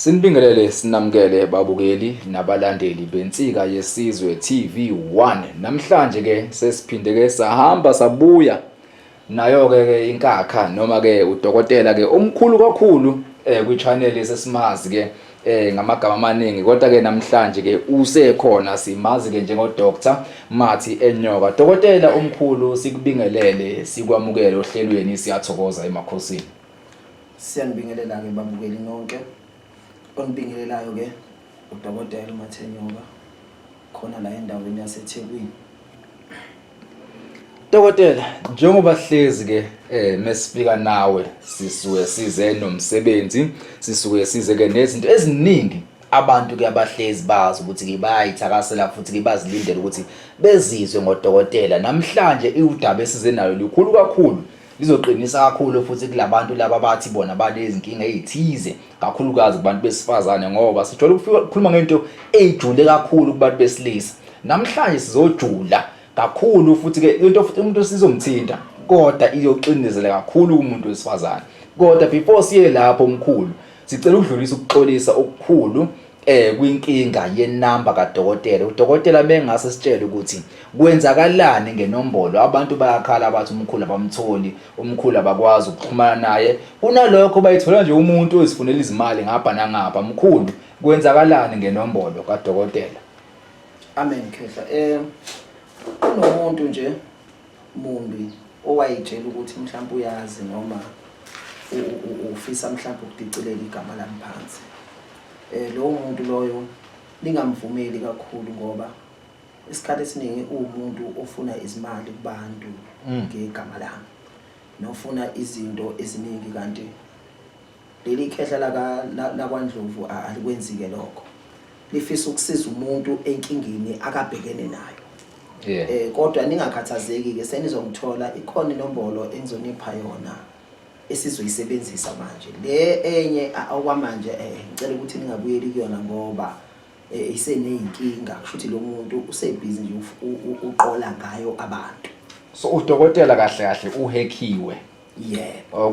Sinibingelele sinamukele babukeli nabalandeli bensika yesizwe TV1. Namhlanje ke sesiphinde ke sahamba sabuya nayo ke inkakha noma ke udokotela ke omkhulu kakhulu kwi channel esesimazi ke ngamagama amaningi, kodwa ke namhlanje ke usekhona simazi ke njengo Dr. Mathi Enyoka. Dokotela omkhulu, sikubingelele sikwamukele ohlelweni, siyathokoza emakhosini. Siyanibingelela ke babukeli nonke. Onibingelelayo ke uDokotela Mathi Enyoka khona la endaweni yaseThekwini. Dokotela, njengoba sihlezi ke mesifika nawe sisuke size nomsebenzi, sisuke size ke nezinto eziningi abantu ke abahlezi bazi ukuthi ke bayithakasela futhi ke bazilindele ukuthi bezizwe ngodokotela. Namhlanje iudaba esize nalo likhulu kakhulu, lizoqinisa kakhulu futhi kulabantu laba bathi bona balezi inkinga ezithize kakhulukazi kubantu besifazane, ngoba sithola ukukhuluma ngento ejule kakhulu kubantu besilisa. Namhlanje sizojula kakhulu futhi ke into umuntu sizomthinta kodwa iyoqinizela kakhulu kumuntu wesifazane. Kodwa before siye lapho omkhulu, sicela ukudlulisa ukuxolisa okukhulu kwinkinga yenamba kaDokotela. UDokotela bengase sitshele ukuthi kwenzakalani ngenombolo. Abantu bayakhala bathi umkhulu abamtholi, umkhulu abakwazi ukuxhumana naye. Kunalokho bayithola nje umuntu ozifunela izimali ngapha nangapha. Mkhulu, kwenzakalani ngenombolo kaDokotela? Amen khehla. Kunomuntu nje mumbi owayitshela ukuthi mhlawumbe uyazi noma ufisa mhlawumbe ukudicilela igama lami phansi. Lo muntu loyo ningamvumeli kakhulu, ngoba isikhathi esiningi umuntu ofuna izimali kubantu ngegama lami nofuna izinto eziningi, kanti leli khehla la kwaNdlovu alikwenzike lokho. Lifisa ukusiza umuntu enkingeni akabhekene nayo. Kodwa ningakhathazeki ke, senizomthola ikhona inombolo engizonipha yona esizoyisebenzisa manje. Le enye okwamanje ngicela ukuthi ningabuyeli kuyona ngoba iseneyinkinga, kushuthi lo muntu usebhizi nje uqola ngayo abantu. So uDokotela kahle kahle uhackiwe. Yebo.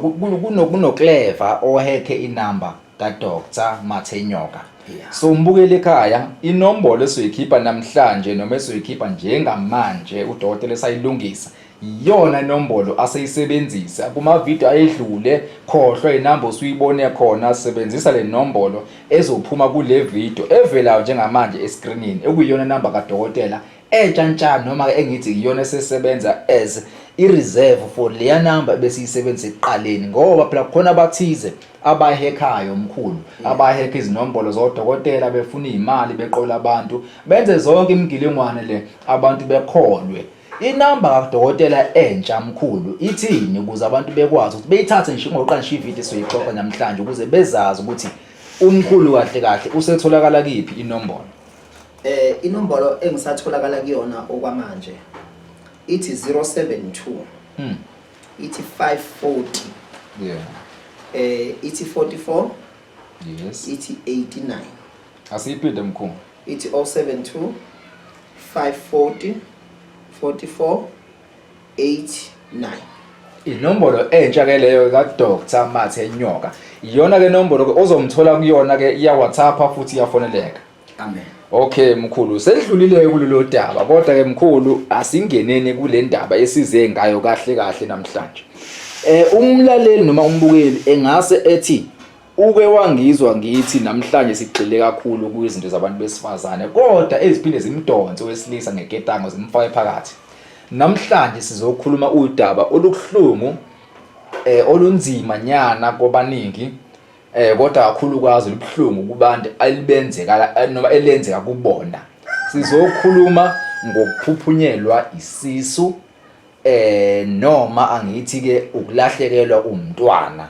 Kuno-clever ohacke inamba kaDr. Mathi Enyoka. Yeah. So mbukele ekhaya, inombolo esizoyikhipha namhlanje noma esizoyikhipha njengamanje uDokotela esayilungisa, iyona inombolo aseyisebenzisa kuma video ayedlule. Khohlwa inamba usuyibone khona, sebenzisa le nombolo ezophuma kule video evelayo njengamanje escreenini, ekuyiyona namba kaDokotela etshantshana noma engithi iyona esesebenza as i-reserve for leya namba besiyisebenzisa ekuqaleni, ngoba phela khona abathize abahekayo omkhulu, abaheka izinombolo zoDokotela befuna izimali, beqola abantu, benze zonke imigilingwane le abantu bekholwe. Inamba kaDokotela entsha mkhulu ithini ukuze abantu bekwazi ukuthi beyithathe nje ngoqanisha ivideo soyixoxa namhlanje ukuze bezazi ukuthi umkhulu kahle kahle usetholakala kiphi inombolo? Inombolo engisatholakala kuyona okwamanje ithi 072 ithi 540 ithi 44 Yes. ithi 89. Asiyiphinde mkhulu. Ithi 072 540 44 89. Inombolo entsha ke leyo kaDr. Mathi Enyoka. Iyona ke inombolo ke ozomthola kuyona ke iya WhatsApp futhi iyafoneleka. Amen. Okay mkhulu, sedlulile kulelo daba, kodwa ke mkhulu asingeneni kule ndaba esize ngayo kahle kahle namhlanje. Umlaleli noma umbukeli engase ethi uke wangizwa ngithi namhlanje sigxile kakhulu kwizinto zabantu besifazane kodwa eziphinde zimdonse wesilisa ngeketango zimfake phakathi. Namhlanje sizokhuluma udaba olukuhlungu olunzima nyana kwabaningi, kodwa kakhulukazi libuhlungu kubantu alibenzeka noma elenzeka kubona. Sizokhuluma ngokuphuphunyelwa isisu noma angithi ke ukulahlekelwa umntwana.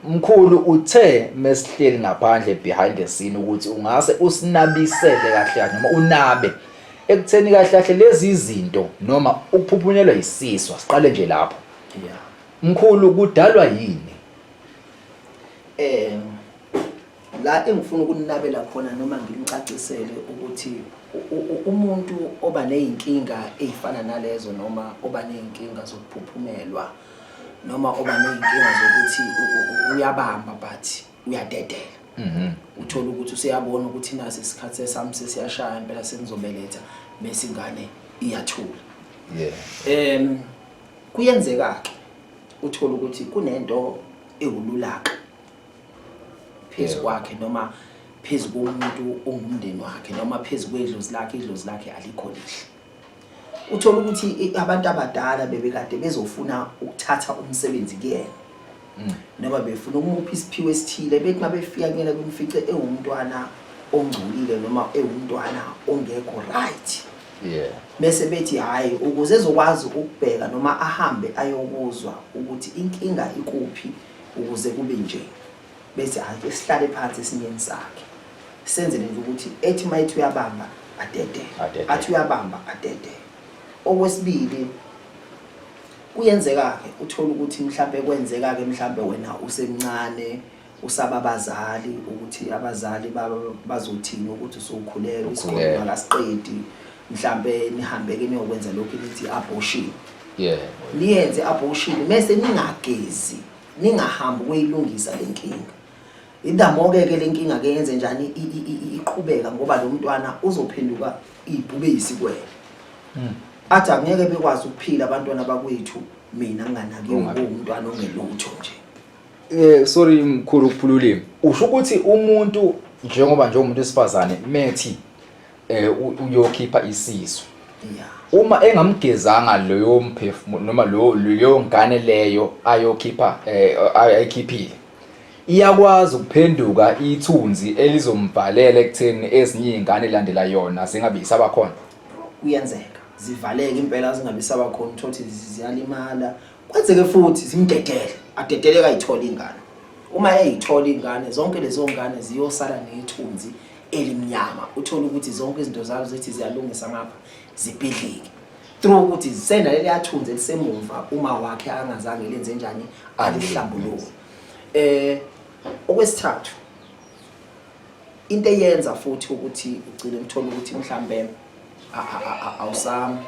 Mkhulu uthe mesihleli ngaphandle behind the scene ukuthi ungase usinabisele kahle noma unabe ekutheni kahle kahle lezi izinto noma ukuphuphunyelwa isisu. Siqale nje lapho. Mkhulu, kudalwa yini? La engifuna ukunabela khona noma ngimcacisele ukuthi umuntu oba neyinkinga ezifana nalezo noma oba neyinkinga zokuphuphumelwa noma oba neyinkinga zokuthi uyabamba but uyadedela. uthola ukuthi useyabona ukuthi nasi isikhathi sami sesiyashaya impela sengizobeletha bese ingane iyathula. Kuyenzeka ke uthola ukuthi kunento ewululaka phezu kwakhe noma phezu komuntu ongumndeni wakhe noma phezu kwedlozi lakhe alikho lihle. Uthola ukuthi abantu abadala bebekade bezofuna ukuthatha umsebenzi kuyena noma befuna ukumupha isiphiwo esithile bethi mabefika kuyena kumfice ewumntwana ongcolile noma ewumntwana ongekho right. Bese bethi hayi ukuze ezokwazi ukubheka noma ahambe ayokuzwa ukuthi inkinga ikuphi ukuze kube nje. Bese ake sihlale phansi sinyeni sakhe senze nje ukuthi ethi mayithi uyabamba adede athi uyabamba adede. Okwesibili kuyenzeka ke uthola ukuthi mhlambe kwenzeka ke mhlambe wena usemncane usaba abazali ukuthi abazali bazothina ukuthi usukhulelwe isikole akasiqedi mhlambe nihambe ke niyokwenza lokho lithi abortion. Niyenze abortion mase ningagezi ningahambi kuyilungisa lenkinga. Indamoke ke lenkinga ke yenze njani iqhubeka ngoba lo mntwana uzophenduka ibhube isikwele. Athi angeke bekwazi ukuphila abantwana bakwethu mina nginganaki umntwana ongelutho nje. Sorry mkhulu ukuphululima. Usho ukuthi umuntu njengoba umuntu wesifazane methi uyokhipha isisu. Uma engamgezanga loyo mphefumulo noma leyo ngane leyo ayokhipha ayikhiphile. Iyakwazi ukuphenduka ithunzi elizombhalela ekutheni ezinye izingane elandela yona zingabe isabakhona. Kuyenzeka zivaleke impela zingabe sabakhona uthothi ziyalimala. Kwenzeke futhi zimdedele adedeleka ayithola ingane. Uma eyithola ingane zonke lezo ngane ziyosala nethunzi elimnyama. Uthola ukuthi zonke izinto zazo zithi ziyalungisa ngapha zibhidlike. Through ukuthi zisena leli yathunzi elisemumva uma wakhe angazange lenze njani alihlambuluke. Okwesithathu into eyenza futhi ukuthi ugcine umthola ukuthi mhlambe awusam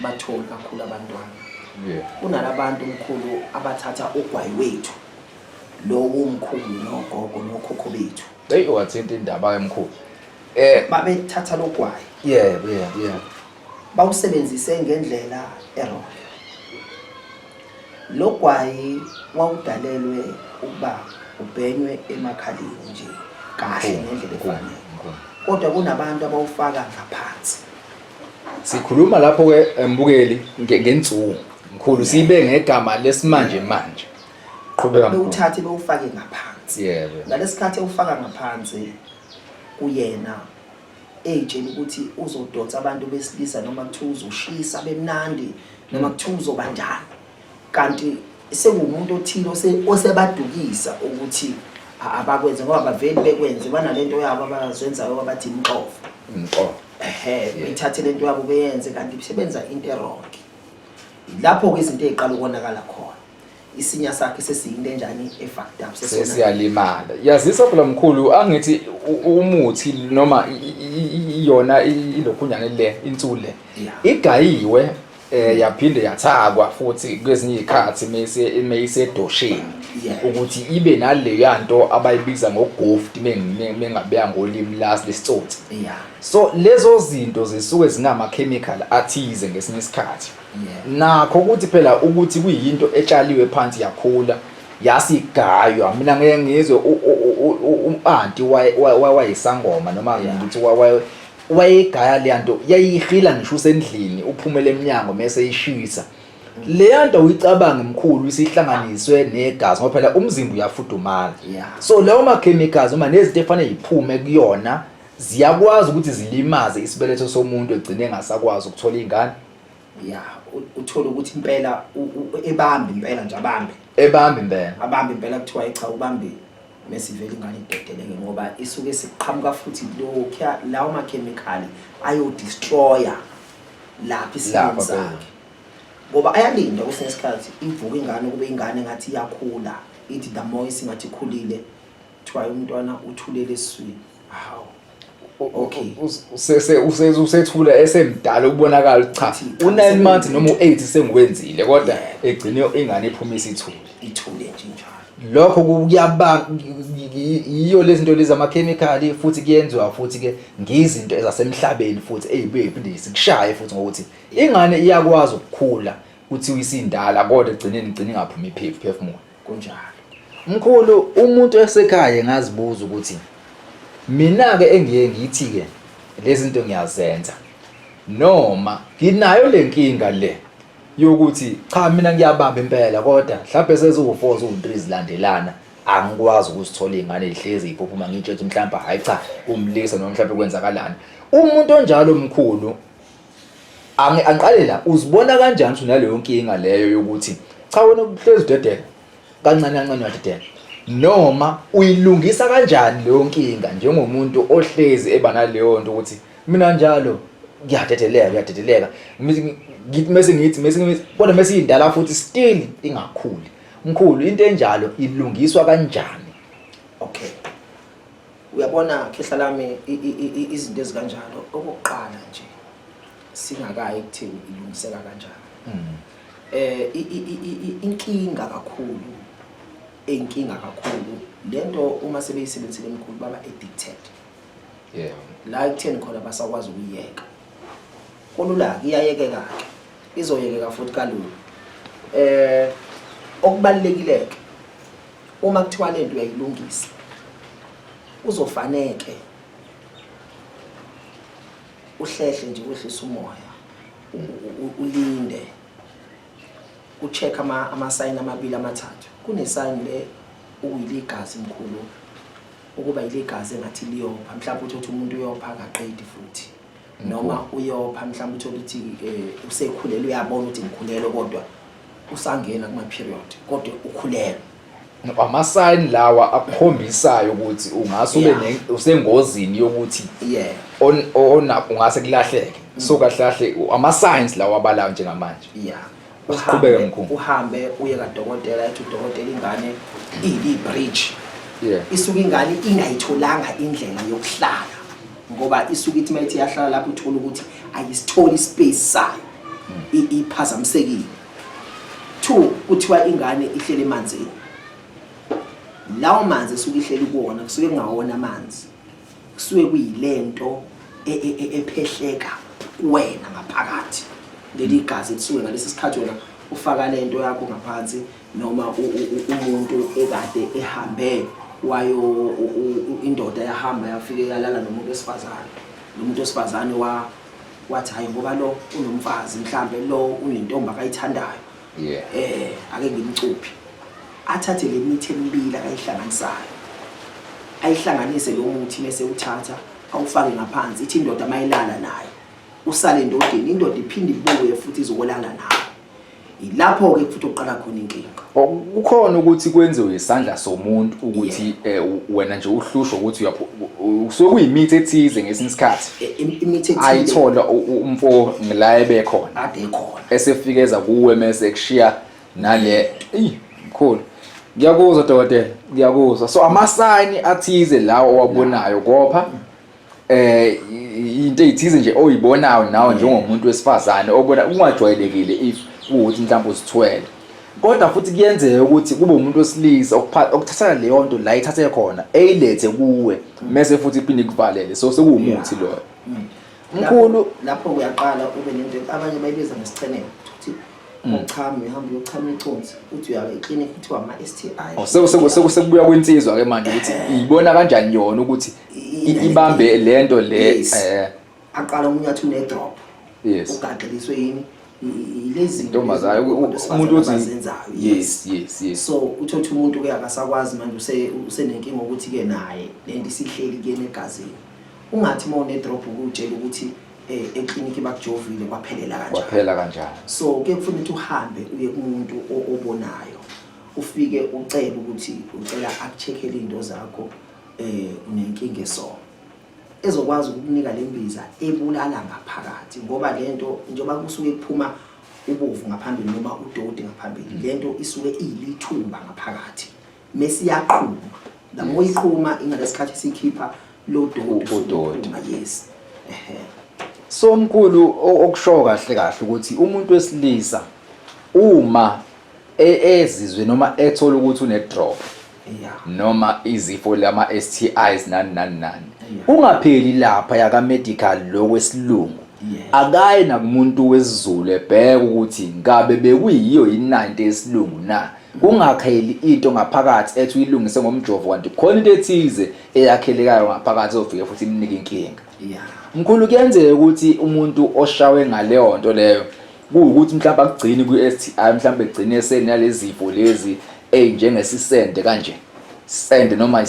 batholi kakhulu abantwana. Kunalabantu omkhulu abathatha ugwayi wethu lowo umkhulu nogogo nokhokho bethu. Hey wathinta indaba emkhulu. Babethatha lo gwayi. Yeah. Bawusebenzise ngendlela error. Lo gwayi wawudalelwe ukuba ubhenywe emakhaleni nje kahle ngendlela efanele. Kodwa kunabantu abawufaka ngaphansi. Sikhuluma lapho ke mbukeli ngenzuko mkhulu sibe ngegama lesimanje manje. Qhubeka mkhulu. Bewuthathe bewufake ngaphansi. Ngalesikhathi ewufaka ngaphansi kuyena ejeni ukuthi uzodotsa abantu besilisa noma kuthiwa uzoshisa bemnandi noma kuthiwa uzobanjani. Kanti sekuwumuntu othile osebadukisa ukuthi abakwenze ngoba baveli bekwenze banalento yabo abazenzayo abathi imqofu. Bethathe lento yabo beyenze kanti isebenza into wrong. Lapho ke izinto eziqala ukubonakala khona. Isinya sakhe sesiyinto enjani efucked up sesiyalimala. Yazisa phela mkhulu angithi umuthi noma iyona ilokhunyane le insule igayiwe yaphinde yathakwa futhi kwezinye izikhathi meyisedosheni ukuthi ibe naleyo yanto abayibiza ngogoft mengabeya ngolimi lesitsotsi. So lezo zinto zisuke zinama chemical athize ngesinye isikhathi. Nakho ukuthi phela ukuthi kuyinto etshaliwe phansi yakhula yasigaywa. Mina ngeke ngizwe uanti wayisangoma noma ngithi wayegaya le nto yayihila ngisho usendlini uphumele eminyango mase ishisa. Le nto uyicabanga mkhulu isihlanganiswe negazi ngoba phela umzimba uyafudumala. So lawo ma chemicals uma nezinto efanele iphume kuyona ziyakwazi ukuthi zilimaze isibeletho somuntu egcine engasakwazi ukuthola ingane. Uthola ukuthi impela ebambe impela nje abambe impela kuthiwa cha ubambe mesivele ingane idedeleke ngoba isuke siqhamuka futhi lawo ma chemical ayo destroyer lapha isimo sakhe. Ngoba ayalinda kwesinye isikhathi ivuka ingane kube ingane ngathi iyakhula ithi the more isingathi ikhulile kuthiwa umntwana uthulele esiswini. Okay usethula esemdala ukubonakala cha u9 months noma u8 sengikwenzile kodwa egcine ingane iphuma isithule nje njalo. lokho kuyaba iyo lezinto lezi amakhemikhali futhi kuyenziwa futhi ke ngizinto ezasemhlabeni futhi eziphinde sikushaye futhi ngokuthi ingane iyakwazi ukukhula kuthi uyisindala kodwa igcine ingaphumi iphefumula kunjalo. Mkhulu umuntu esekhaya ngazibuza ukuthi mina ke engiye ngithi ke lezi zinto ngiyazenza noma nginayo lenkinga le yokuthi cha mina ngiyabamba impela kodwa mhlawumbe seziwu4 ziwu3 zilandelana angikwazi ukusithola izingane ezihlezi iphuphuma ngitshethi mhlawumbe hayi cha umlisa noma mhlawumbe kwenzakalani umuntu onjalo mkhulu angiqale la uzibona kanjani ukuthi unaleyo nkinga leyo yokuthi cha wena uhlezi dedela kancane kancane wadedela noma uyilungisa kanjani leyo nkinga njengomuntu ohlezi eba naleyo nto ukuthi mina njalo ngiyadedeleka mase kodwa mase indala futhi still ingakhuli mkhulu into enjalo ilungiswa kanjani? Okay, uyabona khehla lami izinto ezikanjalo okokuqala nje singakayi ekutheni ilungiseka kanjani. Inkinga kakhulu lento uma sebeyisebenzile emkhulu baba addicted. La ekutheni khona basakwazi ukuyeka kolula iyayekeka ke izoyekeka futhi kalula. Okubalekile uma kuthiwa lento uyayilungisa uzofaneke uhlehle nje wehlisa umoya ulinde ucheck ama-sign amabili amathathu. Kune-sign le ukuyiligazi mkhulu ukuba iligazi engathi liyopha mhlawumbe uthi umuntu uyopha akaqedi futhi noma uyopha mhlawumbe uthola ukuthi usekhulelwe uyabona ukuthi ngikhulelwe kodwa usangena kuma period kodwa ukhulelwe. Ama-sign lawa akukhombisayo ukuthi ungase ube usengozini yokuthi ungase kulahleke so kahle ama-signs lawa abalayo njengamanje. Uhambe uye kadokotela ethi udokotela ingane ili-bridge. Isuke ingane ingayitholanga indlela yokuhlala ngoba isuke ithi mayithi yahlala lapho uthola ukuthi ayisitholi ispace sayo iphazamisekile. 2 kuthiwa ingane ihlele emanzini. Lawo manzi esuke ihleli kuwona kusuke kungawona amanzi kusuke kuyilento ephehleka wena ngaphakathi leli gazi lisuke ngalesi sikhathi wena ufaka lento yakho ngaphansi noma umuntu ekade ehambe wayo indoda yahamba yafike yalala nomuntu wesifazane nomuntu wesifazane wathi hayi ngoba lo unomfazi mhlambe lo unentombi akayithandayo ake ngimcuphi athathe le mithi emibili akayihlanganisayo ayihlanganise lo muthi mase uthatha awufake ngaphansi ithi indoda mayilala naye usale endodeni indoda iphinde ibuye futhi izokolala nawe. Ilapho ke futhi uqala khona inkinga. Kukhona ukuthi kwenziwe isandla somuntu ukuthi wena nje uhlushwa ukuthi usuke kuyimithi ethize ngesinye isikhathi imithi ethile ayithola umfo ngila ebekhona ade khona esefikeza kuwe mase kushiya nale mkhulu. Ngiyakuzwa dokotela ngiyakuzwa. So ama-sign athize lawo owabonayo kopha into ezithize nje oyibonayo nawe njengomuntu wesifazane obona ungajwayelekile if ukuthi mhlawumbe usithwele kodwa futhi kuyenzeka ukuthi kube umuntu wesilisa okuthatha leyo nto la ithathe khona eyilethe kuwe mase futhi iphinde kuvalele so sekuwumuthi lo mkhulu. Lapho uyaqala ube nento abanye bayibiza ngesichenelo ukuthi uchama uhamba uyochama iconsi uthi uya eclinic kuthiwa ama-STI. Sekubuya kwensizwa ke manje ukuthi ibona kanjani yona ukuthi ibambe lento le aqala umunyathi une-drop ugadeliswe yini lezi ntombazayo umuntu ozenzayo. Yes. So uthothi umuntu ke akasakwazi manje usenenkinga ukuthi ke naye lento isihleli kuyena egazini ungathi mawune-drop ukutshela ukuthi eclinic bakujovile kwaphela kanjalo. So ke kufanele ukuthi uhambe uye kumuntu obonayo ufike ucela ukuthi ucela akucheckele into zakho unenkinga eso ezokwazi ukukunika lembiza ebulala ngaphakathi ngoba lento njengoba kusuke kuphuma ubovu ngaphambili noma udodi ngaphambili lento isuke iyilithumba ngaphakathi mase iyaqhuma la moyiqhuma ingalesikhathi sikhipha lo dodi. Yes. So mkhulu okusho kahle ukuthi umuntu wesilisa uma ezizwe noma ethola ukuthi une drop yeah noma izifo lama STIs nani ungapheli lapha yaka medical lokwesilungu akayi nakumuntu wesiZulu ebheka ukuthi ngabe bekuyiyo i90 yesilungu na kungakheli into ngaphakathi ethi uyilungise ngomjovo kanti khona into ethize eyakhelekayo ngaphakathi ofike futhi imnike inkinga yeah mkhulu kuyenzeka ukuthi umuntu oshawe ngaleyo nto leyo kuukuthi mhlawumbe akugcini ku-STI mhlawumbe egcine esenalezifo lezi njengesisende kanje sende noma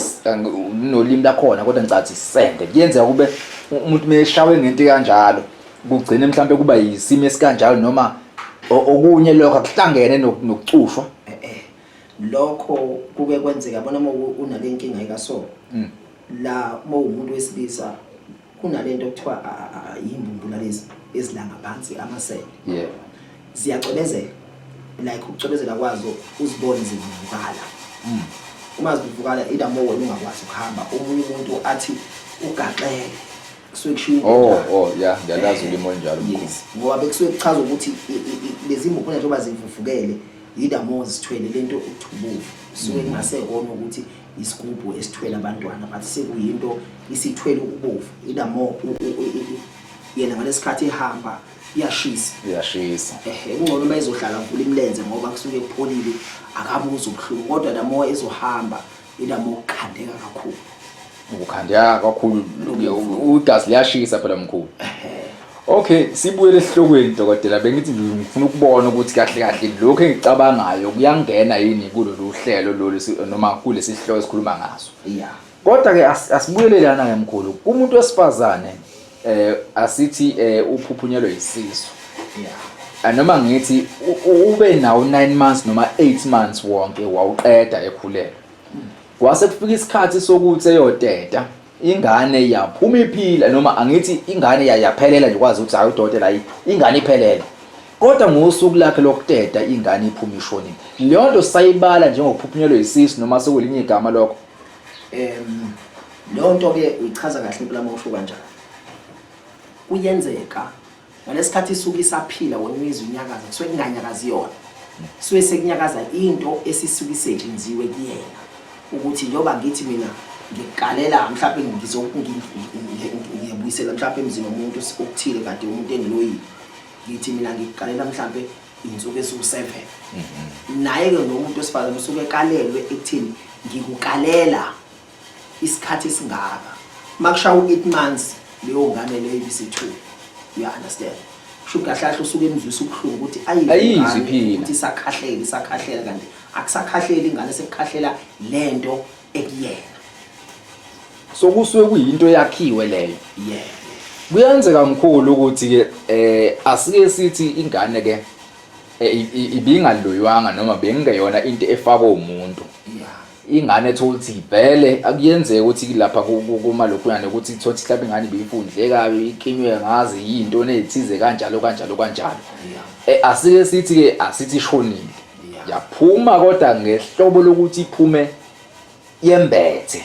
nolimi lakhona kodwa ngicathi sende kuyenzeka kube umuntu meshawe ngento kanjalo kugcine mhlawumbe kuba yisimo esikanjalo noma okunye lokho akuhlangene nokucushwa lokho kuke kwenzeka yabona uma unale nkinga ikaso la uma umuntu wesilisa kunalento okuthiwa imbumbula lezi ezilanga phansi amasele ziyacwebezela like ukucwebezela kwazo uzibone zivukala uma zivukala ida mo wena ungakwazi ukuhamba omunye umuntu athi ugaxele kusuke kushiwo yeah ngiyalazi ulimo njalo yes ngoba bekusuke kuchaza ukuthi lezi mbumbula njengoba zivuvukele ida mo zithwele lento uthubuvu suke kungasekona ukuthi isigubhu esithwele abantwana but sekuyinto isithwele ubovu ida mo yena ngalesikhathi ehamba iyashisa kungcono bayizohlala mvula imlenze ngoba kusuke kupholile akabuza ubuhlungu kodwa la moya ezohamba ila mo ukhandeka kakhulu ukhandeka kakhulu ugazi liyashisa phela mkhulu okay sibuyele esihlokweni dokotela bengithi ngifuna ukubona ukuthi kahle lokho engicabangayo kuyangena yini kulolu hlelo lolu noma kulesi sihloko esikhuluma ngaso yeah kodwa ke asibuyele lana ngemkhulu kumuntu wesifazane asithi uphuphunyelwe yisisu noma ngithi ube nawo 9 months noma 8 months wonke wawuqeda ekhulelwe kwase kufika isikhathi sokuthi eyoteta ingane yaphuma iphila noma angithi ingane yaphelela nje kwazi ukuthi hayi udokotela ingane iphelele kodwa ngosuku lakhe lokuteta ingane iphuma ishonile leyo nto sayibala njengokuphuphunyelwe yisisu noma sekulinye igama lokho leyo nto ke uyichaza kahle impela uma usho kanjalo kuyenzeka ngalesikhathi isuke isaphila wena imizwa inyakaza kusuke kunganyakazi yona suke sekunyakaza into esisuke isethenziwe kuyena ukuthi njoba ngithi mina ngikalela mhlawumbe ngiyabuyisela mhlawumbe emzini womuntu okuthile kade umuntu engiloyi ngithi mina ngikalela mhlawumbe insuku esu7 naye ke nomuntu osifazana usuke ekalelwe ekuthini ngikukalela isikhathi esingaka makushawa u8 months leyo ngane leyo ibisi2 you understand shuka hlahla usuke emzwisa ukuhlungu ukuthi ayizwi phila ukuthi isakhahlela kanti akusakhahlela ingane sekukhahlela lento ekuyena so kusuke kuyinto yakhiwe leyo yeah kuyenzeka mkhulu ukuthi ke asike sithi ingane ke ibingaloyiwanga noma bengeyona into efakwa umuntu ingane ethothi ivele akuyenzeka ukuthi lapha kuma lokhuyana ukuthi ithothi mhlawumbe ingane ibifundle kabi ikinywe ngazi yinto nezithize kanjalo asike sithi ke asithi ishonile yaphuma kodwa ngehlobo lokuthi iphume yembethe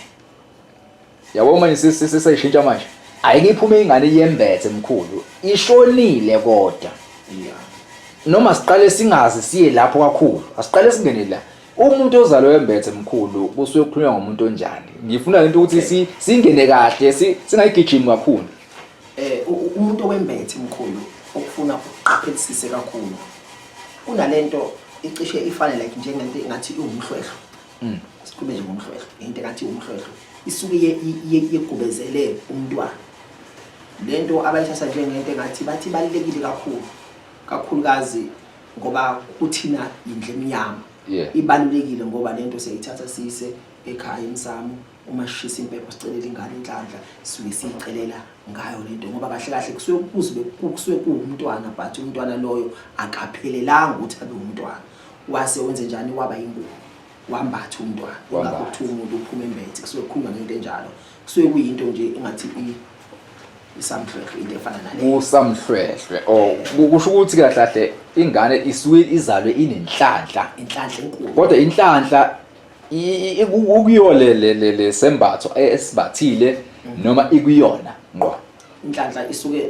yabo manje sesishintsha manje ayike iphume ingane yembethe mkhulu ishonile kodwa noma siqale singazi siye lapho kakhulu asiqale singene la umuntu ozalwe wembethe mkhulu kusuke kukhulunywa ngomuntu onjani ngifuna lento ukuthi singene kahle singayigijimi kakhulu umuntu wembethe mkhulu okufuna ukuqaphelisise kakhulu kunalento icishe ifane like njengento engathi iwumhlwehlo sikhulume nje ngomhlwehlo into engathi umhlwehlo isuke yegubezele umntwana lento abayithatha njengento engathi bathi balekile kakhulukazi ngoba kuthina indle emnyama ibalulekile ngoba lento siyayithatha siyise ekhaya emsamo uma shisa impepho sicelela ingane inhlanhla sisuke siyicelela ngayo lento ngoba kahle kahle kusuke kuwumntwana but umntwana loyo akaphelelanga ukuthi abe umntwana wase wenze njani waba ingubo wambatha umntwana ngakho kuthiwa umuntu uphuma embethe kusuke kukhuluma ngento enjalo kusuke kuyinto nje engathi isamhlwehlwe into efana naleyo usamhlwehlwe kusho ukuthi kahle ingane isuke izalwe inenhlanhla enkulu kodwa inhlanhla ukuyolele sembatho esibathile noma ikuyona inhlanhla isuke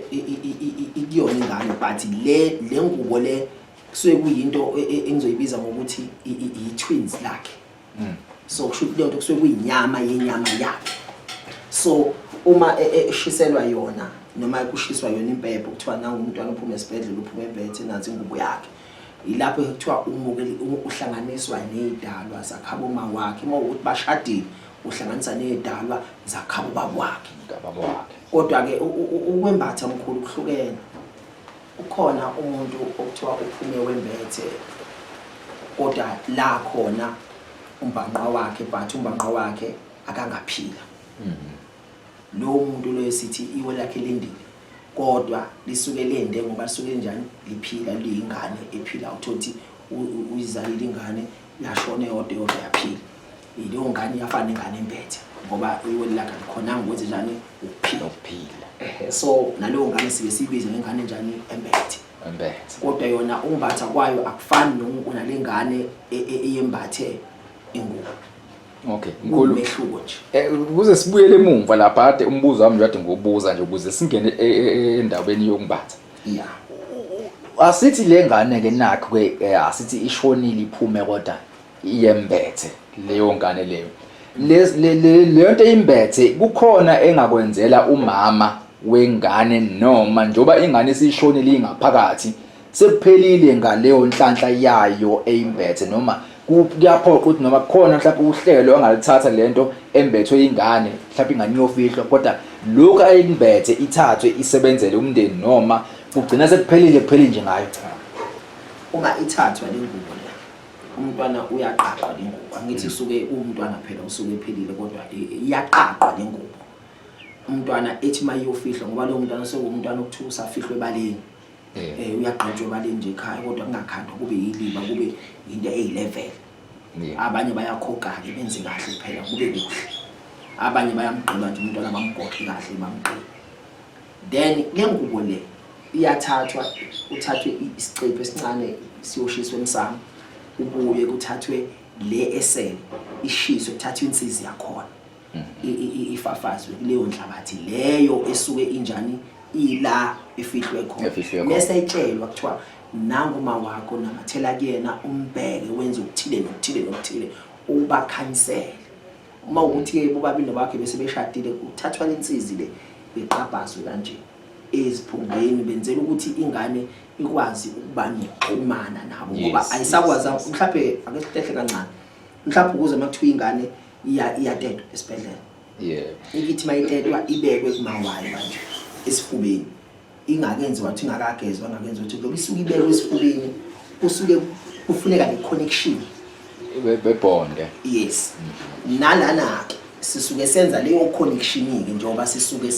ikuyona ingane but le ngubo le kusuke kuyinto engizoyibiza ngokuthi i-twins lakhe. So kusho ukuthi leyo nto kusuke kuyinyama yenyama yakhe. So uma eshiselwa yona noma kushiswa yona impepho kuthiwa nangu umntwana uphuma esibhedlela uphuma ebethe nansi ingubo yakhe, ilapho kuthiwa uhlanganiswa nezidalwa zakhabo mama wakhe. Uma ukuthi bashadile uhlanganisa nezidalwa zakhabo baba wakhe. Kodwa ke ukwembatha mkhulu kuhlukene. Ukhona umuntu okuthiwa uphume wembethe kodwa la khona umbhanqa wakhe but umbhanqa wakhe akangaphila. Lo muntu lo esithi iwe lakhe lendile kodwa lisuke lende ngoba lisuke njani liphila liyingane ephila uthothi uyizalile ingane yashona yodwa yaphila. Ile ngane yafana ingane empethe ngoba iwe lakhe khona ngokwenze njani ukuphila. So nalowo ngane sibe sibiza ngengane njani empethe. Kodwa yona umbatha kwayo akufani nalengane eyembathe ingubo. Okay, mkhulu. Umehluko nje. Ukuze sibuyele emuva lapha kade umbuzo wami kade ngobuza nje ukuze singene endabeni yokumbatha. Yeah. Asithi lengane ke nakho ke asithi ishonile iphume kodwa iyembethe leyo ngane leyo. Le nto imbethe kukhona engakwenzela umama wengane noma njoba ingane isishonile ingaphakathi sekuphelile ngaleyo nhlanhla yayo eyimbethe noma kuyaphoqa ukuthi noma khona mhlawumbe uhlelo angalithatha lento embethwe ingane mhlawumbe ingane iyofihlwa kodwa lokho ayimbethe ithathwe isebenzele umndeni noma kugcina sekuphelile nje ngayo. Uma ithathwa lengubo la umntwana uyaqaqwa lengubo. Angithi usuke umntwana phela usuke ephelile kodwa iyaqaqwa lengubo. Umntwana ethi mayiyofihlwa ngoba lo mntwana sekuwumntwana okuthiwa usafihlwe ebaleni. Uyaqanjwa ebaleni nje ekhaya kodwa kungakhandwa kube yiliba kube into eyilevel. Abanye bayakhokha ke benze kahle phela kube kuhle. Abanye bayamgqila nje umntwana bamgoqe kahle bamqile. Then lengubo le iyathathwa uthathwe isicephe esincane siyoshiswa emsamo ubuye kuthathwe le esel ishiswe kuthathwe insizi yakhona ifafazwe kuleyo nhlabathi leyo esuke injani ila efihlwe khona bese etshelwa kuthiwa nangu ma wakho namathela kuyena umbheke wenza ukuthile nokuthile ubakhansele. Uma ukuthi ke bobabili bakhe bese beshadile kuthathwa lensizi le beqabhazwe kanje eziphungeni benzela ukuthi ingane ikwazi ukuba nokuxhumana nabo ngoba ayisakwazi mhlawumbe akehlehle kancane mhlawumbe ukuze makuthiwa ingane iyatetwa esibhedlela. Ikithi mayitetwa ibekwe kumawayo manje esifubeni ingakenzi wathi ingakagezwa ngakenzi ukuthi ngoba isuke ibekwe esifubeni kusuke kufuneka le connection bebonde. Yes. Nalana sisuke senza leyo connection ke njengoba sisuke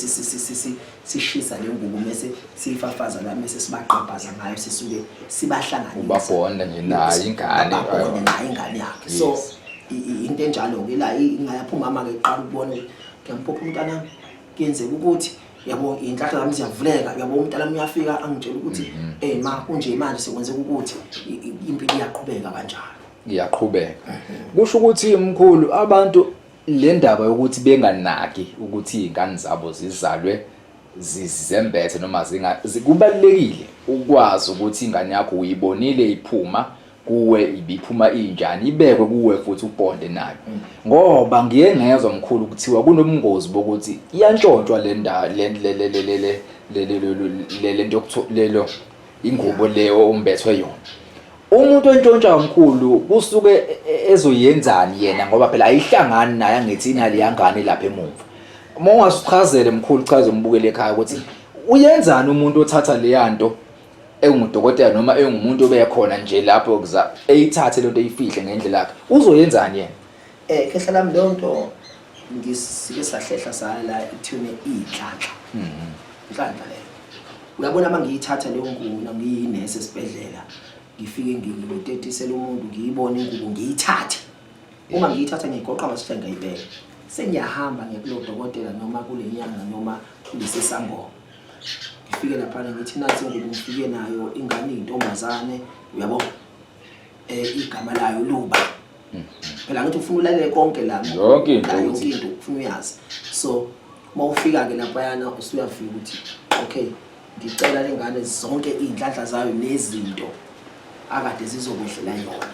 sishisa le ngubo bese sifafaza la bese sibaqabhaza ngayo sisuke sibahlanganisa ubabonda nje nayo ingane yakhe. So into enjalo ke la ingayaphuma mama ke iqala ukubona ngiyampopha umntana kuyenzeka ukuthi yabo inhlahla zami ziyavuleka yabo umntana uyafika angitshela ukuthi ma kunje manje sekwenzeka ukuthi impilo iyaqhubeka kanjalo. Iyaqhubeka. Kusho ukuthi mkhulu abantu le ndaba yokuthi benganaki ukuthi izingane zabo zizalwe zizembethe noma kubalekile ukwazi ukuthi ingane yakho uyibonile iphuma kuwe ibiphuma injani ibekwe kuwe futhi ubonde nayo. Ngoba ngiye ngezwe mkhulu ukuthiwa kunomngozi bokuthi iyantshontshwa le ndaba le nto lelo ingubo leyo umbethwe yona. Umuntu ontshontsha omkhulu kusuke ezoyenzani yena ngoba phela ayihlangani naye angithi inali yangane lapha emuva. Uma ungasichazele mkhulu chaze umbukele ekhaya ukuthi uyenzani umuntu othatha le yanto engudokotela noma engumuntu obekhona nje lapho ukuza eyithathe lento eyifihle ngendlela yakhe uzoyenzani yena? Khehla lami lonto ngisike sahlehla sala ithune inhlanhla. Inhlanhla leyo. Uyabona mangiyithatha leyo ngubo ngiyinese esibhedlela ngifike ngitetisela umuntu ngiyibone ingubo ngiyithathe. Uma ngiyithatha ngigoqa amasihlenge ngayibeka. Sengiyahamba ngekulo dokotela noma kule nyanga noma kulesi sangoma. Ngifike lapha ngithi nathi ingubo ngifike nayo ingane intombazane uyabo igama layo Luba. Phela ngithi ufuna ulalele konke la yonke into ufuna uyazi. So mawufika ke lapha yana usuyafika ukuthi okay ngicela lengane zonke inhlanhla zayo nezinto akade zizokwehlela yona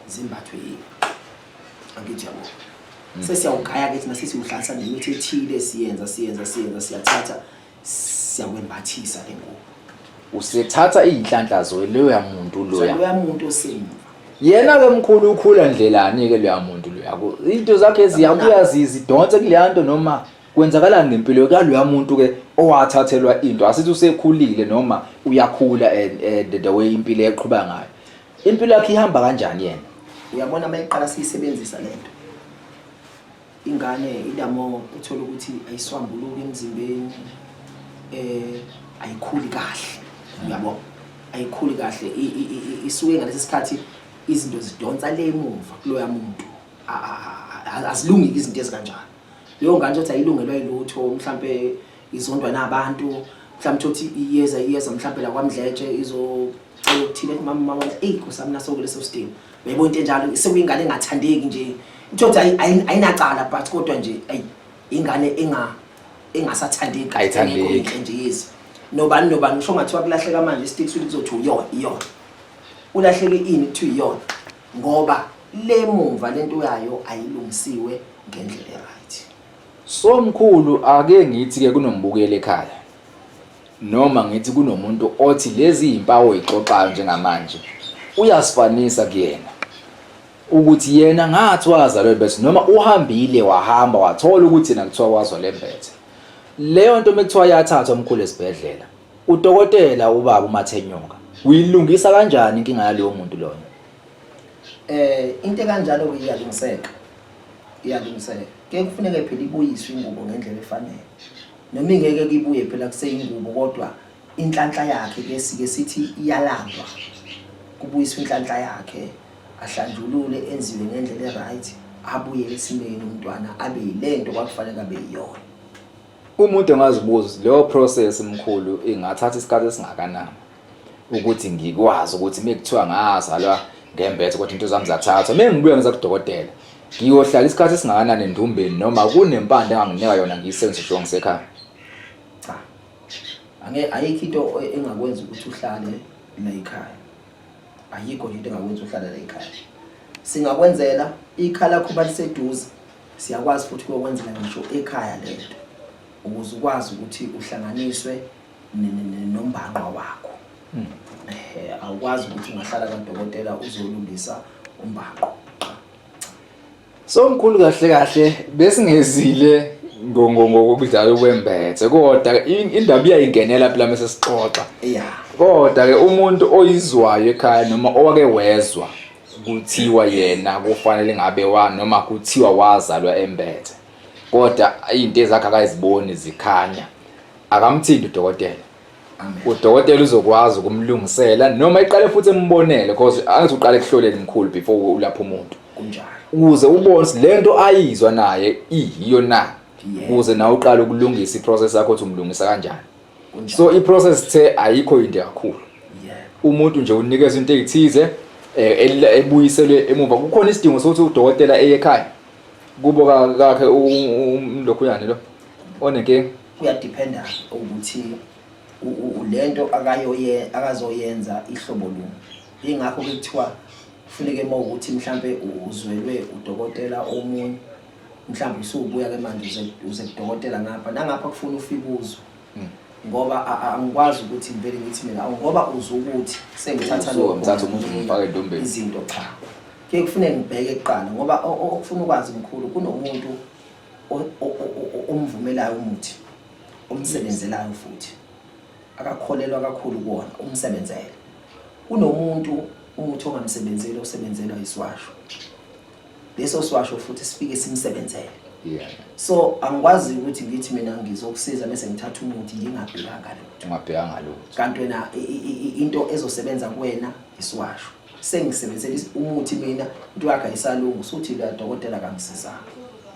zimbathwe yini angithi yabo sesiyawugaya ke thina sithi uhlansa nemithi ethile siyenza siyathatha siyakwembathisa lengubo usethatha izinhlanhla loya muntu loya muntu osemva yena ke mkhulu ukhula ndlelani ke loya muntu loya into zakhe ziyabuya zidonse kuleyanto noma kwenzakalani ngempilo kaloya muntu ke owathathelwa into asithi usekhulile noma uyakhula the way impilo eqhubeka ngayo impilo yakhe ihamba kanjani yena uyabona mayiqala siyisebenzisa lento ingane idamo uthola ukuthi ayiswambuluki emzimbeni ayikhuli kahle uyabo ayikhuli kahle isuke ngalesi sikhathi izinto zidonsa le emuva kuloya muntu azilungiki izinto ezikanjalo leyo ngane uthi ayilungelwa yilutho mhlambe izondwa nabantu mhlambe uthi iyeza mhlambe la kwaMdletshe izocela ukuthile mama kusami naso kuleso sidingo uyayibona into enjalo sekuyingane engathandeki nje uthi ayinacala but kodwa nje ingane engasathandeki ayithandeki nje yezi nobani ngisho ngathiwa kulahleka manje isticks uzothi iyona ulahleke ini kuthi iyona ngoba le mumva lento yayo ayilungisiwe ngendlela right somkhulu ake ngithi ke kunombukeli ekhaya noma ngithi kunomuntu othi lezi impawu ezixoxayo njengamanje uyasifanisa kuyena ukuthi yena ngathi wazalwe bese noma uhambile wahamba wathola ukuthi yena kuthiwa wazwa lembethe leyo nto mekuthiwa yathathwa omkhulu esibhedlela udokotela ubaba uMathenyonga uyilungisa kanjani inkinga yaleyo muntu loyo into kanjalo iyalungiseka ke kufuneka phela ibuyiswe ingubo ngendlela efanele noma ingeke kuyibuye phela kuseyingubo kodwa inhlanhla yakhe ke sike sithi iyalamba kubuyiswa inhlanhla yakhe ahlanjulule enziwe ngendlela right abuye esimeni umntwana abe yilento kwakufanele abe yiyona umuntu engazibuza leyo process emkhulu ingathatha isikhathi esingakanani ukuthi ngikwazi ukuthi mekuthiwa ngazalwa ngembethe kodwa into zami zathathwa mengibuya ngiza kudokotela ngiyohlala isikhathi esingakanani endumbeni noma kunempande enganginika yona ngiyisebenzise nje ngisekhaya cha ayikho into engakwenza ukuthi uhlale la ekhaya ayikho into engakwenza uhlale la ekhaya singakwenzela ikhala kuba liseduze siyakwazi futhi ukwenza ngisho ekhaya lento ukuze ukwazi ukuthi uhlanganiswe nombanqwa wakho awukwazi ukuthi ungahlala kadokotela uzolungisa umbanqo somkhulu kahle besingezile ngokudlala kwembethe kodwa indaba iyayingenela phela mase sixoxa kodwa ke umuntu oyizwayo ekhaya noma owake wezwa kuthiwa yena kufanele ngabe noma kuthiwa wazalwa embethe kodwa izinto ezakhe akaziboni zikhanya akamthindi udokotela udokotela uzokwazi ukumlungisela noma iqale futhi embonele because angithi uqale kuhloleni mkhulu before ulapha umuntu kunjalo ukuze ubone lento ayizwa naye iyiyo na ukuze nawe uqale ukulungisa iprocess yakho uthi umlungisa kanjani so iprocess the ayikho into kakhulu umuntu nje unikeza into ezithize ebuyiselwe emuva kukhona isidingo sokuthi udokotela eyekhaya kubo kakhe umlokhuyane lo onenkinga kuyadependa ukuthi lento akazoyenza ihlobo lunye ingakho kuthiwa kufuneke ukuthi mhlambe uzwelwe udokotela omunye mhlambe usubuya ke manje uze kudokotela ngapha nangapha kufuna ufike uzwe ngoba angikwazi ukuthi ngivele ngithi mina ngoba uzukuthi sengithatha lo umuntu ngifake endombeni izinto cha ke kufuneka ngibheke eqala ngoba okufuna ukwazi mkhulu kunomuntu omvumelayo umuthi omsebenzelayo futhi akakholelwa kakhulu kuona umsebenzele kunomuntu umuthi ongamsebenzeli osebenzelwa iswasho leso swasho futhi sifike simsebenzele so angikwazi ukuthi ngithi mina ngizokusiza bese ngithatha umuthi ngingabhekanga lutho kanti wena into ezosebenza kuwena iswasho sengisebenzela umuthi mina into yakhe ayisalungu suthi la dokotela kangisizanga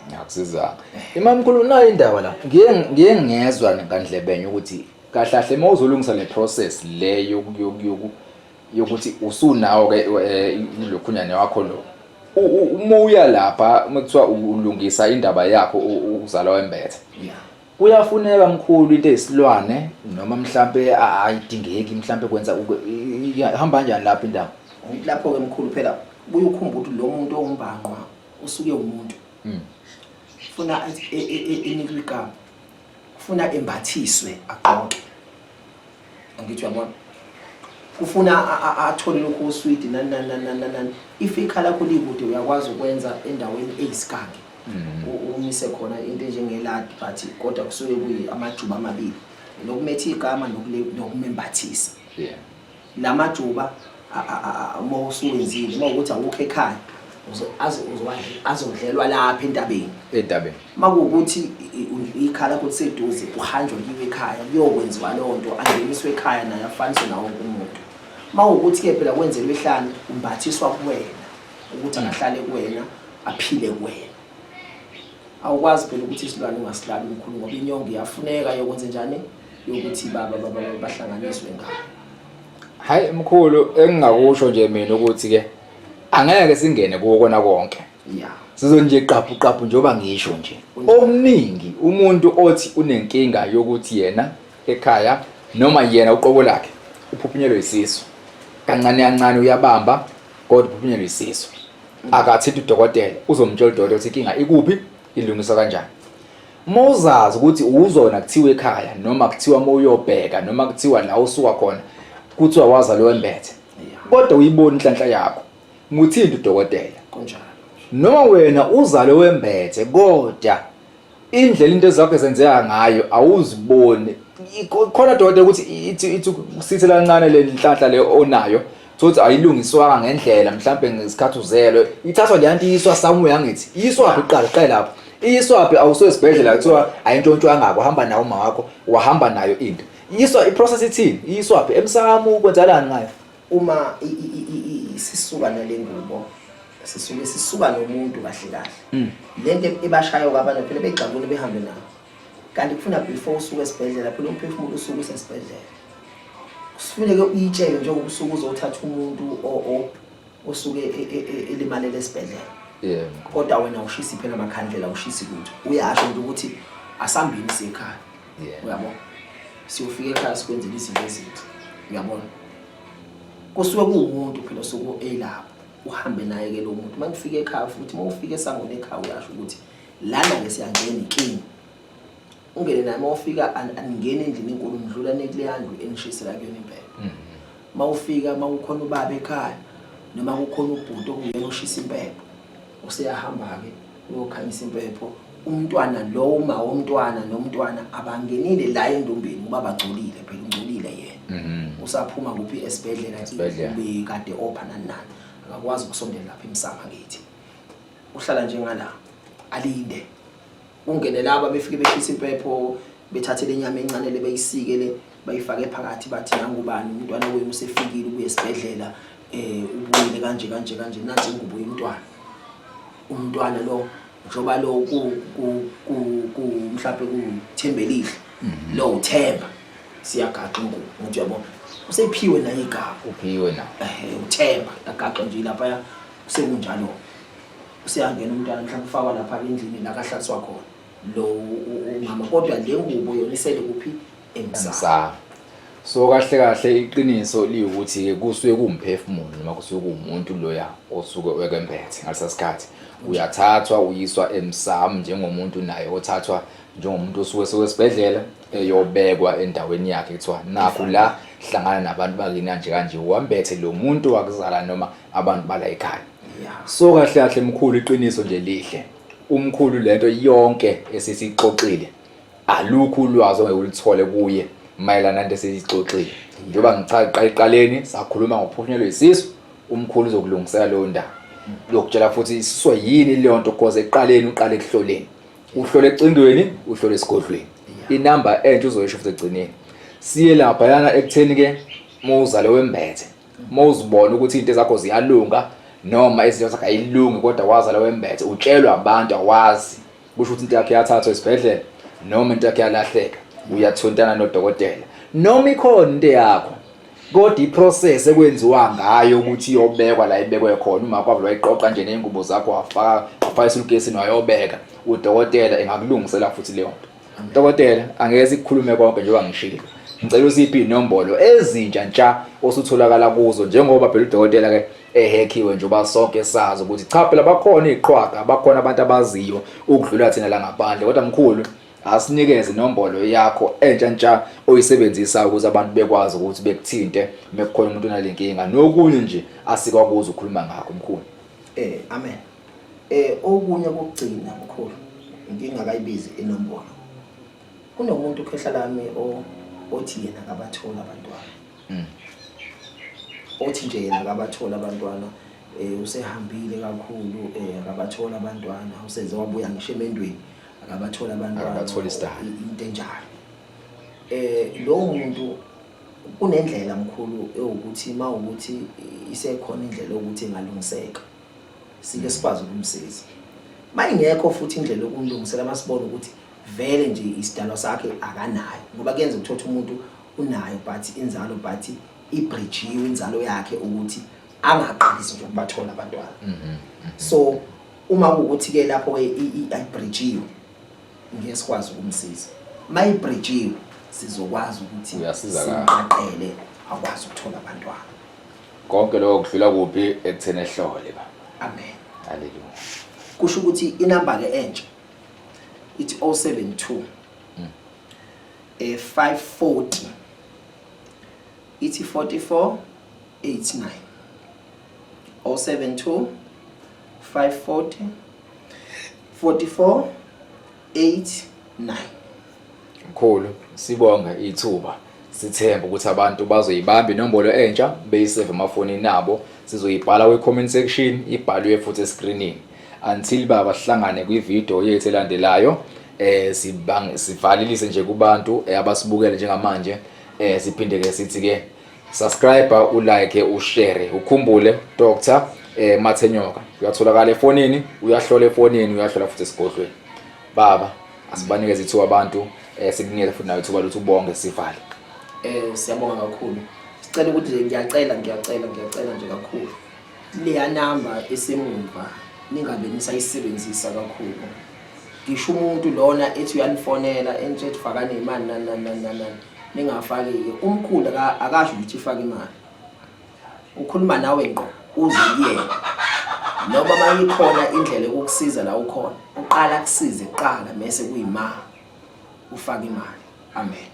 ngiyakusizanga imamkhulu nayo indaba la ngiye ngezwe ngandlebenye ukuthi kahlahle mawuzolungisa le process leyo yokuthi usunawo ke lokhunyane wakho lo umuya lapha mekuthiwa ulungisa indaba yakho uzalwa wembethe kuyafuneka mkhulu into esilwane noma mhlambe ayidingeki mhlambe kwenza ihamba kanjani lapha indawo? Lapho ke mkhulu phela buye ukhumbule ukuthi lo muntu ongumbangqwa usuke umuntu. Ufuna inikwe igama. Ufuna embathiswe aqoqe. Angithi uyabona? Kufuna athole lokho sweet nani. If ikhala lakho likude uyakwazi ukwenza endaweni eyisikange. Umise khona into enjengeladi but kodwa kusuke kuyi amajuba amabili. Lokumetha igama nokumembathisa. Lamajuba mawusuwenzile mawukuthi awukho ekhaya azodlelwa lapha entabeni. Makuwukuthi ikhala lakho liseduze uhanjwa kiwe ekhaya kuyokwenziwa lonto angeniswe ekhaya naye afaniswe nawo umuntu. Mawukuthi ke phela kwenzelwe ehlane umbathiswa kuwena ukuthi akahlale kuwena aphile kuwena. Awukwazi phela ukuthi isilwane ungasilali umkhulu ngoba inyongo iyafuneka yokwenza njani yokuthi bahlanganiswe ngayo. Hayi mkhulu engingakusho nje mina ukuthi ke angeke singene kuwona konke. Sizonje qaphu njengoba ngisho nje. Omningi umuntu othi unenkinga yokuthi yena ekhaya noma yena uqobo lakhe uphuphunyelwe isisu. Kancane uyabamba kodwa uphuphunyelwe isisu. Akathithi udokotela uzomtshela udokotela ukuthi inkinga ikuphi ilungiswa kanjani. Mawuzazi ukuthi uzona kuthiwa ekhaya noma kuthiwa mawuyobheka noma kuthiwa la usuka khona kuthiwa wazalwe wembethe. Kodwa uyibona inhlanhla yakho. Nguthinta udokotela kanjalo. Noma wena uzalwe wembethe kodwa indlela into zakho ezenzeka ngayo awuziboni. Khona dokotela ukuthi ithi kusithela kancane le nhlanhla le onayo thothi ayilungiswanga ngendlela mhlambe ngesikhathi uzelwe ithathwa le yanti iswa somewhere angithi iswaphi iqala lapho iswaphi awusesibhedlela kuthiwa ayintshontshwa ngako hamba nawo uma wakho wahamba nayo into iswa iprocess ithini iswaphi emsamo kwenzalani ngayo uma sisuka nalengubo sisuka nomuntu kahle lento ebashayo kwabantu phela bejabule behambe nayo kanti kufuna before usuke esibhedlela phela umphefumulo usuke esibhedlela kufanele uyitshele njengoba usuku uzothatha umuntu osuke elimalele esibhedlela. Kodwa wena ushisi phela amakhandlela ushisi ukuthi uyasho nje ukuthi asambini sekhaya. Uyabona? Siyofika ekhaya sikwenzela izinto ezinhle. Uyabona? Kusuke kuumuntu phela osuku elapha uhambe naye ke lo muntu. Mangifika ekhaya futhi mawufika esangone ekhaya uyasho ukuthi lana ke siyangena inkingi. Ungene naye mawufika angene endlini enkulu umdlula nekule yandlu enishisela kuyona impepho. Mawufika mawukhona ubaba ekhaya noma kukhona ubhuti okuyena oshisa impepho useyahamba ke uyokhanyisa impepho umntwana lo uma womntwana nomntwana abangenile la endombeni kuba bagcolile phela ungcolile yena. Usaphuma kuphi esibhedlela ube kade ophana nani akakwazi ukusondela lapha emsama ngithi uhlala njengala alinde ungene laba befike beshisa impepho bethathe lenyama encane le beyisikele bayifake phakathi bathi ngubani umntwana wenu usefikile ubuye esibhedlela ubuyile kanje nansi ingubo yomntwana umntwana lo njoba lo ku mhlawumbe kuthembelihle lo uThemba siyagaqa ingubo ukuthi uyabona usephiwe na igaba uphiwe na uThemba agaqa nje lapha sekunjalo usiyangena umntwana mhlawumbe ufakwa lapha endlini la kahlatswa khona lo umama kodwa le ngubo yona isele kuphi emsamo. So kahle iqiniso liyukuthi ke kusuke kumphefumulo noma kusuke kuumuntu loya osuke wekemphethe ngalesasikhathi uyathathwa uyiswa emsamo njengomuntu naye othathwa njengomuntu osuke esibhedlela eyobekwa endaweni yakhe kuthiwa nakho la hlangana nabantu bakini kanje uwambethe lo muntu wakuzala noma abantu bala ekhaya. So kahle mkhulu iqiniso nje lihle umkhulu lento yonke esisixoxile alukho ulwazi ongekuluthole kuye mayelana nento esizixoxile njengoba ngichaza eqaleni sakhuluma ngokuphuphunyelwa isisu umkhulu uzokulungisela lo ndaba lokutshela futhi isiswa yini le nto cause eqaleni uqale ekuhloleni uhlole ecingweni uhlole esigodlweni inamba entsha uzoyisho futhi egcineni siye lapha yana ekutheni ke mawuzale wembethe mawuzibona ukuthi into zakho ziyalunga noma izinto zakho ayilungi kodwa wazala wembethe utshelwa abantu awazi kusho ukuthi into yakhe yathathwa esibhedlela noma into yakhe yalahleka uyathontana nodokotela noma ikhona into yakho kodwa iprocess ekwenziwa ngayo ukuthi iyobekwa la ibekwe khona uma kwavula wayiqoqa nje nengubo zakho wafaka isulukesini wayobeka udokotela engakulungisela futhi leyo nto. Dokotela angeke sikukhulume konke njengoba ngishilo ngicela usiphi inombolo ezintsha ntsha osutholakala kuzo njengoba phela udokotela ke ehekhiwe nje uba sonke sazi ukuthi cha phela bakhona iziqhwaga bakhona abantu abaziyo ukudlula thina la ngaphandle kodwa mkhulu asinikeze inombolo yakho entsha ntsha oyisebenzisa ukuze abantu bekwazi ukuthi bekuthinte mekukhona umuntu onalenkinga nokunye nje asikwakuza ukukhuluma ngakho mkhulu. Amen. Okunye kokugcina mkhulu inkinga akayibizi inombolo. Kunomuntu ukhehla lami othi yena akabathola abantwana. Othi nje yena akabathola abantwana usehambile kakhulu akabathola abantwana useze wabuya ngisho emendweni akabathola abantwana akabathola isidala into enjalo. Lo muntu kunendlela mkhulu ukuthi mawukuthi isekhona indlela ukuthi engalungiseka sike sikwazi ukumsiza. Mayingekho futhi indlela yokumlungisela masibona ukuthi vele nje isidalo sakhe akanayo ngoba kuyenza ukuthatha umuntu unayo but inzalo but ibridge inzalo yakhe ukuthi angaqalisi nje ukubathola abantwana. So uma ukuthi ke lapho ke ibridge ngeke sikwazi ukumsiza. Mayibridge sizokwazi ukuthi siqaqele akwazi ukuthola abantwana. Konke lokho kudlula kuphi ekuthene ehlole ba. Amen. Haleluya. Kusho ukuthi inamba ke entsha ithi 072 540 ithi 4489 072 540 4489. Mkhulu sibonga ithuba sithemba ukuthi abantu bazoyibamba inombolo entsha beyisave emafonini nabo sizoyibhala kwi-comment section ibhalwe futhi escreenini until baba sihlangane kwi-video yethu elandelayo sivalilise nje kubantu abasibukele njengamanje siphinde ke sithi ke subscribe ulike ushare ukhumbule Dr. Mathenyoka uyatholakala efonini uyahlola efonini uyahlola futhi esigodlweni baba asibanikeze ithuba abantu sikunikele futhi nawe ithuba lokuthi ubonge sivale. Siyabonga kakhulu. Sicela ukuthi ngiyacela nje kakhulu. Leya number esemumva ningabe nisayisebenzisa kakhulu. Ngisho umuntu lona ethi uyanifonela entshe efaka nemali ningafaki umkhulu akasho ukuthi ifake imali. Ukhuluma nawe ngqo uziyena. Noma mayikhona indlela yokukusiza la ukhona. Uqala kusize kuqala bese kuyima ufaka imali. Amen.